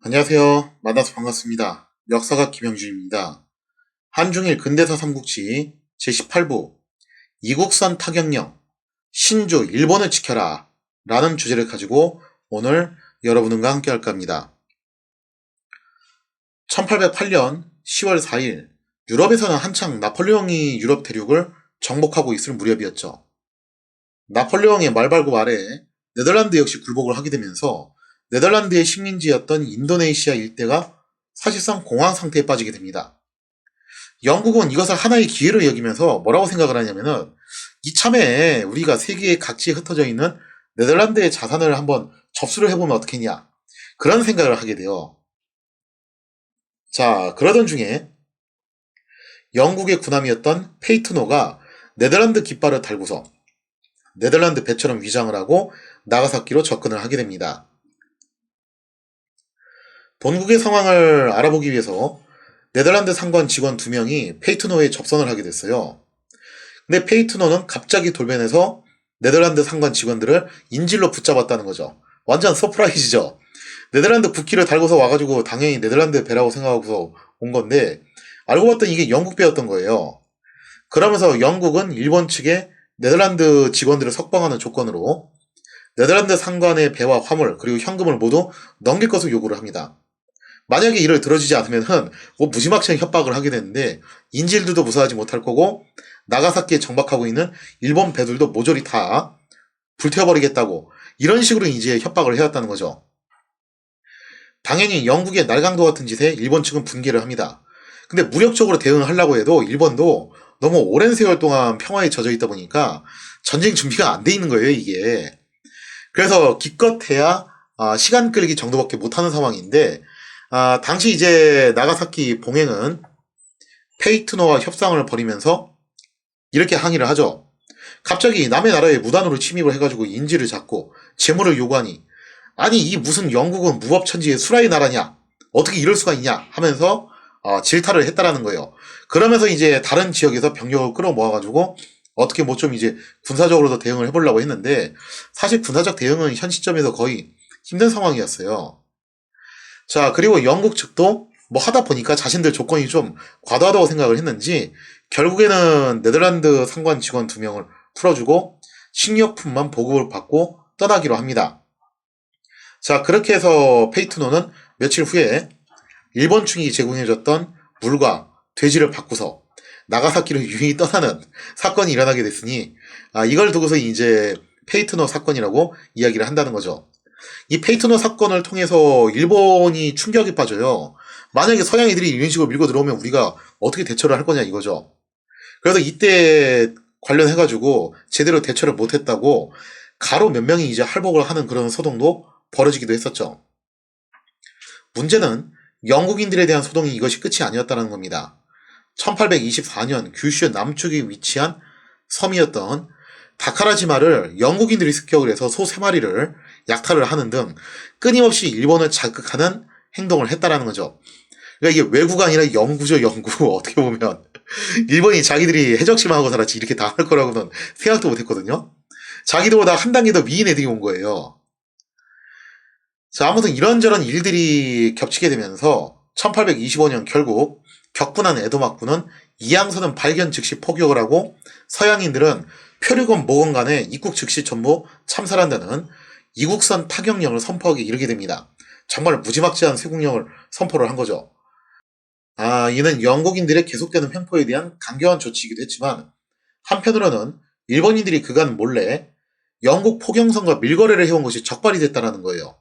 안녕하세요. 만나서 반갑습니다. 역사가 김영준입니다. 한중일 근대사 삼국지 제18부 이국선 타격령 신주 일본을 지켜라 라는 주제를 가지고 오늘 여러분과 함께 할까 합니다. 1808년 10월 4일 유럽에서는 한창 나폴레옹이 유럽 대륙을 정복하고 있을 무렵이었죠. 나폴레옹의 말발굽 아래 네덜란드 역시 굴복을 하게 되면서 네덜란드의 식민지였던 인도네시아 일대가 사실상 공황 상태에 빠지게 됩니다. 영국은 이것을 하나의 기회로 여기면서 뭐라고 생각을 하냐면은 이참에 우리가 세계의 각지에 흩어져 있는 네덜란드의 자산을 한번 접수를 해보면 어떻겠냐, 그런 생각을 하게 돼요. 자, 그러던 중에 영국의 군함이었던 페이트노가 네덜란드 깃발을 달고서 네덜란드 배처럼 위장을 하고 나가사키로 접근을 하게 됩니다. 본국의 상황을 알아보기 위해서 네덜란드 상관 직원 2명이 페이트노에 접선을 하게 됐어요. 근데 페이트노는 갑자기 돌변해서 네덜란드 상관 직원들을 인질로 붙잡았다는 거죠. 완전 서프라이즈죠. 네덜란드 국기를 달고서 와가지고 당연히 네덜란드 배라고 생각하고서 온 건데 알고 봤더니 이게 영국 배였던 거예요. 그러면서 영국은 일본 측에 네덜란드 직원들을 석방하는 조건으로 네덜란드 상관의 배와 화물 그리고 현금을 모두 넘길 것을 요구를 합니다. 만약에 이를 들어주지 않으면은 무지막지한 협박을 하게 되는데 인질들도 무사하지 못할 거고 나가사키에 정박하고 있는 일본 배들도 모조리 다 불태워버리겠다고 이런 식으로 이제 협박을 해왔다는 거죠. 당연히 영국의 날강도 같은 짓에 일본 측은 분개를 합니다. 근데 무력적으로 대응을 하려고 해도 일본도 너무 오랜 세월 동안 평화에 젖어 있다 보니까 전쟁 준비가 안 돼 있는 거예요, 이게. 그래서 기껏해야 시간 끌기 정도밖에 못하는 상황인데 당시 이제 나가사키 봉행은 페이트노와 협상을 벌이면서 이렇게 항의를 하죠. 갑자기 남의 나라에 무단으로 침입을 해가지고 인질을 잡고 재물을 요구하니, 아니 이 무슨 영국은 무법천지의 수라의 나라냐, 어떻게 이럴 수가 있냐 하면서 질타를 했다라는 거예요. 그러면서 이제 다른 지역에서 병력을 끌어모아가지고 어떻게 뭐 좀 이제 군사적으로도 대응을 해보려고 했는데 사실 군사적 대응은 현 시점에서 거의 힘든 상황이었어요. 자, 그리고 영국 측도 뭐 하다 보니까 자신들 조건이 좀 과도하다고 생각을 했는지 결국에는 네덜란드 상관 직원 2명을 풀어주고 식료품만 보급을 받고 떠나기로 합니다. 자, 그렇게 해서 페이트노는 며칠 후에 일본 측이 제공해줬던 물과 돼지를 받고서 나가사키를 유유히 떠나는 사건이 일어나게 됐으니 이걸 두고서 이제 페이트노 사건이라고 이야기를 한다는 거죠. 이 페이트노 사건을 통해서 일본이 충격에 빠져요. 만약에 서양 애들이 이런 식으로 밀고 들어오면 우리가 어떻게 대처를 할 거냐 이거죠. 그래서 이때 관련해가지고 제대로 대처를 못했다고 가로 몇 명이 이제 할복을 하는 그런 소동도 벌어지기도 했었죠. 문제는 영국인들에 대한 소동이 이것이 끝이 아니었다는 겁니다. 1824년 규슈 남쪽에 위치한 섬이었던 다카라지마를 영국인들이 습격을 해서 소 3마리를 약탈을 하는 등 끊임없이 일본을 자극하는 행동을 했다라는 거죠. 그러니까 이게 외구가 아니라 영구죠, 영구. 어떻게 보면 일본이 자기들이 해적시만 하고 살았지 이렇게 다 할 거라고는 생각도 못했거든요. 자기들보다 한 단계 더 위인 애들이 온 거예요. 자, 아무튼 이런저런 일들이 겹치게 되면서 1825년 결국 격분한 에도막군은 이양선은 발견 즉시 포격을 하고 서양인들은 표류건 모건 간에 입국 즉시 전부 참살한다는 이국선 타격령을 선포하기 이르게 됩니다. 정말 무지막지한 세국령을 선포를 한 거죠. 이는 영국인들의 계속되는 횡포에 대한 강경한 조치이기도 했지만 한편으로는 일본인들이 그간 몰래 영국 포경선과 밀거래를 해온 것이 적발이 됐다는 거예요.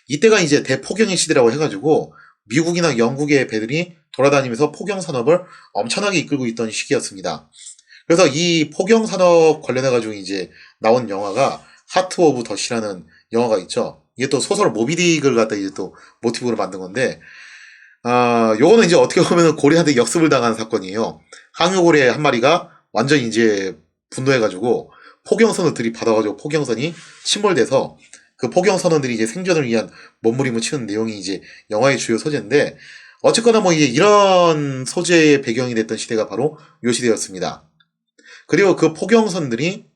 이때가 이제 대포경의 시대라고 해가지고 미국이나 영국의 배들이 돌아다니면서 포경 산업을 엄청나게 이끌고 있던 시기였습니다. 그래서 이 포경 산업 관련해가지고 이제 나온 영화가 하트 오브 덫이라는 영화가 있죠. 이게 또 소설 모비딕을 갖다 이제 또 모티브로 만든 건데, 요거는 이제 어떻게 보면 고래한테 역습을 당한 사건이에요. 항해고래 한 마리가 완전 이제 분노해가지고 포경선을 들이받아가지고 포경선이 침몰돼서 그 포경 선원들이 이제 생존을 위한 몸부림을 치는 내용이 이제 영화의 주요 소재인데, 어쨌거나 뭐 이제 이런 소재의 배경이 됐던 시대가 바로 요 시대였습니다. 그리고 그 포경선들이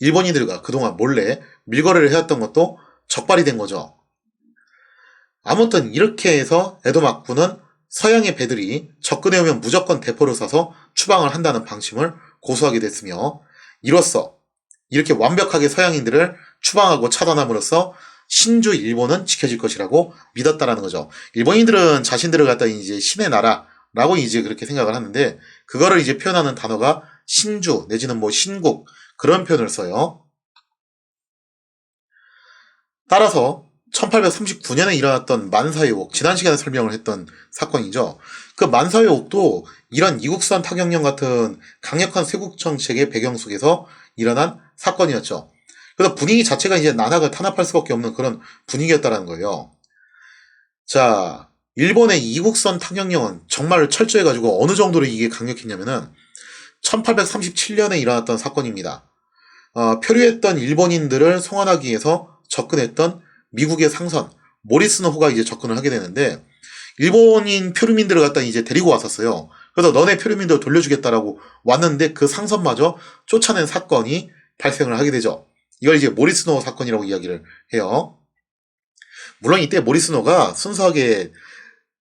일본인들과 그동안 몰래 밀거래를 해왔던 것도 적발이 된 거죠. 아무튼 이렇게 해서 에도 막부는 서양의 배들이 접근해오면 무조건 대포를 쏴서 추방을 한다는 방침을 고수하게 됐으며, 이로써 이렇게 완벽하게 서양인들을 추방하고 차단함으로써 신주 일본은 지켜질 것이라고 믿었다라는 거죠. 일본인들은 자신들을 갖다 이제 신의 나라라고 이제 그렇게 생각을 하는데, 그거를 이제 표현하는 단어가 신주 내지는 뭐 신국, 그런 표현을 써요. 따라서 1839년에 일어났던 만사회옥, 지난 시간에 설명을 했던 사건이죠. 그 만사회옥도 이런 이국선 타격령 같은 강력한 쇄국 정책의 배경 속에서 일어난 사건이었죠. 그래서 분위기 자체가 이제 난학을 탄압할 수밖에 없는 그런 분위기였다는 거예요. 자, 일본의 이국선 타격령은 정말 철저해가지고 어느 정도로 이게 강력했냐면은 1837년에 일어났던 사건입니다. 표류했던 일본인들을 송환하기 위해서 접근했던 미국의 상선 모리슨호가 이제 접근을 하게 되는데, 일본인 표류민들을 갖다 이제 데리고 왔었어요. 그래서 너네 표류민들 돌려주겠다라고 왔는데 그 상선마저 쫓아낸 사건이 발생을 하게 되죠. 이걸 이제 모리슨호 사건이라고 이야기를 해요. 물론 이때 모리슨호가 순수하게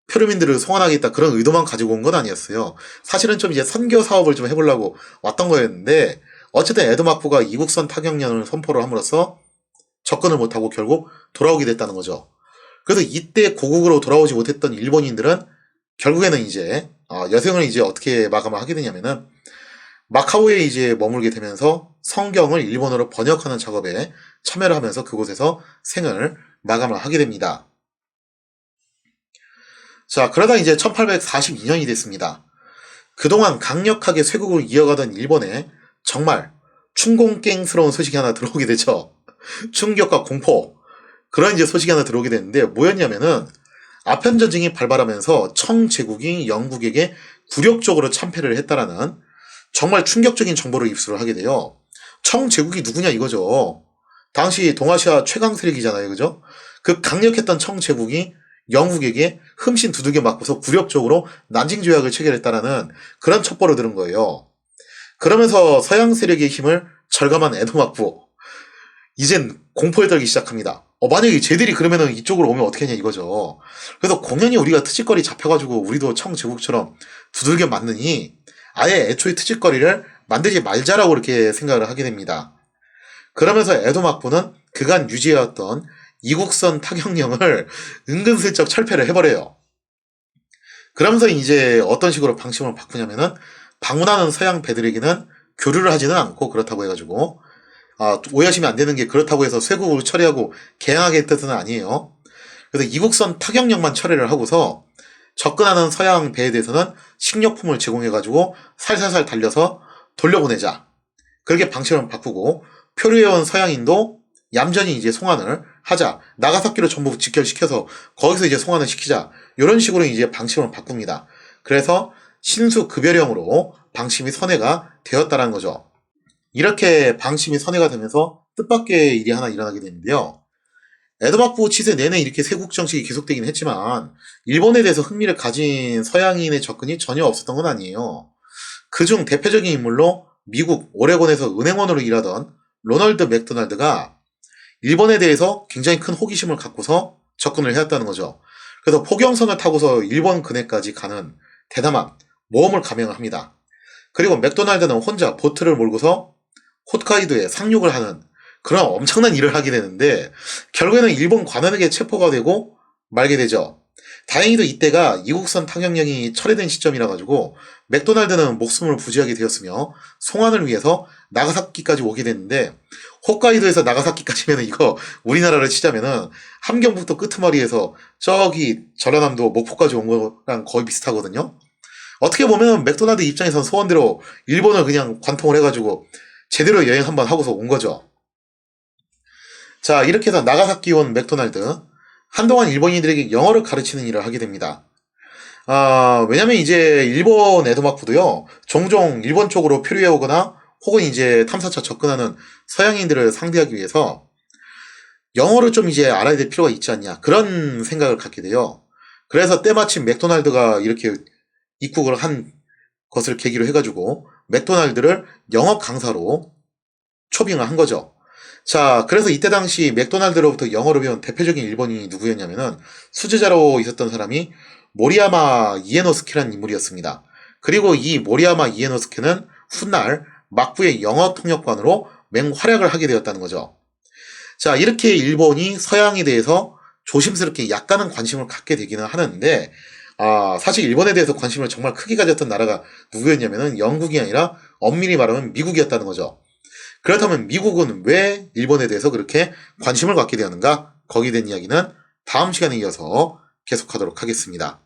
표류민들을 송환하겠다 그런 의도만 가지고 온 건 아니었어요. 사실은 좀 이제 선교 사업을 좀 해보려고 왔던 거였는데, 어쨌든 에도마쿠가 이국선 타격령을 선포를 함으로써 접근을 못하고 결국 돌아오게 됐다는 거죠. 그래서 이때 고국으로 돌아오지 못했던 일본인들은 결국에는 이제 여생을 이제 어떻게 마감을 하게 되냐면은 마카오에 이제 머물게 되면서 성경을 일본어로 번역하는 작업에 참여를 하면서 그곳에서 생을 마감을 하게 됩니다. 자, 그러다 이제 1842년이 됐습니다. 그동안 강력하게 쇄국을 이어가던 일본에 정말 충공갱스러운 소식이 하나 들어오게 되죠. 충격과 공포, 그런 이제 소식이 하나 들어오게 됐는데, 뭐였냐면은 아편 전쟁이 발발하면서 청 제국이 영국에게 굴욕적으로 참패를 했다라는 정말 충격적인 정보를 입수를 하게 돼요. 청 제국이 누구냐 이거죠. 당시 동아시아 최강 세력이잖아요, 그죠? 그 강력했던 청 제국이 영국에게 흠씬 두들겨 맞고서 굴욕적으로 난징 조약을 체결했다라는 그런 첩보를 들은 거예요. 그러면서 서양 세력의 힘을 절감한 에도마쿠, 이젠 공포에 떨기 시작합니다. 만약에 쟤들이 그러면은 이쪽으로 오면 어떻게 하냐 이거죠. 그래서 공연히 우리가 트집거리 잡혀가지고 우리도 청제국처럼 두들겨 맞느니 아예 애초에 트집거리를 만들지 말자라고 이렇게 생각을 하게 됩니다. 그러면서 에도마쿠는 그간 유지해왔던 이국선 타격령을 은근슬쩍 철폐를 해버려요. 그러면서 이제 어떤 식으로 방침을 바꾸냐면은 방문하는 서양 배들에게는 교류를 하지는 않고, 그렇다고 해가지고 오해하시면 안 되는 게, 그렇다고 해서 쇄국을 처리하고 개항하게 뜻은 아니에요. 그래서 이국선 타격령만 처리를 하고서 접근하는 서양 배에 대해서는 식료품을 제공해가지고 살살살 달려서 돌려보내자, 그렇게 방침을 바꾸고, 표류해온 서양인도 얌전히 이제 송환을 하자, 나가사키로 전부 직결시켜서 거기서 이제 송환을 시키자, 이런 식으로 이제 방침을 바꿉니다. 그래서 신수급여령으로 방침이 선회가 되었다는 거죠. 이렇게 방침이 선회가 되면서 뜻밖의 일이 하나 일어나게 되는데요. 에도마쿠 치세 내내 이렇게 쇄국 정책이 계속되긴 했지만 일본에 대해서 흥미를 가진 서양인의 접근이 전혀 없었던 건 아니에요. 그중 대표적인 인물로 미국 오레곤에서 은행원으로 일하던 로널드 맥도날드가 일본에 대해서 굉장히 큰 호기심을 갖고서 접근을 해왔다는 거죠. 그래서 포경선을 타고서 일본 근해까지 가는 대담한 모험을 감행을 합니다. 그리고 맥도날드는 혼자 보트를 몰고서 홋카이도에 상륙을 하는 그런 엄청난 일을 하게 되는데, 결국에는 일본 관원에게 체포가 되고 말게 되죠. 다행히도 이때가 이국선 타격령이 철회된 시점이라 가지고 맥도날드는 목숨을 부지하게 되었으며 송환을 위해서 나가사키까지 오게 됐는데, 홋카이도에서 나가사키까지면 이거 우리나라를 치자면은 함경북도 끄트머리에서 저기 전라남도 목포까지 온 거랑 거의 비슷하거든요. 어떻게 보면 맥도날드 입장에선 소원대로 일본을 그냥 관통을 해가지고 제대로 여행 한번 하고서 온 거죠. 자, 이렇게 해서 나가사키 온 맥도날드, 한동안 일본인들에게 영어를 가르치는 일을 하게 됩니다. 왜냐면 이제 일본 에도마쿠도요, 종종 일본 쪽으로 표류해 오거나 혹은 이제 탐사차 접근하는 서양인들을 상대하기 위해서 영어를 좀 이제 알아야 될 필요가 있지 않냐, 그런 생각을 갖게 돼요. 그래서 때마침 맥도날드가 이렇게 입국을 한 것을 계기로 해가지고 맥도날드를 영어 강사로 초빙을 한 거죠. 자, 그래서 이때 당시 맥도날드로부터 영어를 배운 대표적인 일본인이 누구였냐면은 수제자로 있었던 사람이 모리야마 이에노스케라는 인물이었습니다. 그리고 이 모리야마 이에노스케는 훗날 막부의 영어 통역관으로 맹활약을 하게 되었다는 거죠. 자, 이렇게 일본이 서양에 대해서 조심스럽게 약간은 관심을 갖게 되기는 하는데, 사실 일본에 대해서 관심을 정말 크게 가졌던 나라가 누구였냐면은 영국이 아니라 엄밀히 말하면 미국이었다는 거죠. 그렇다면 미국은 왜 일본에 대해서 그렇게 관심을 갖게 되었는가? 거기에 대한 이야기는 다음 시간에 이어서 계속하도록 하겠습니다.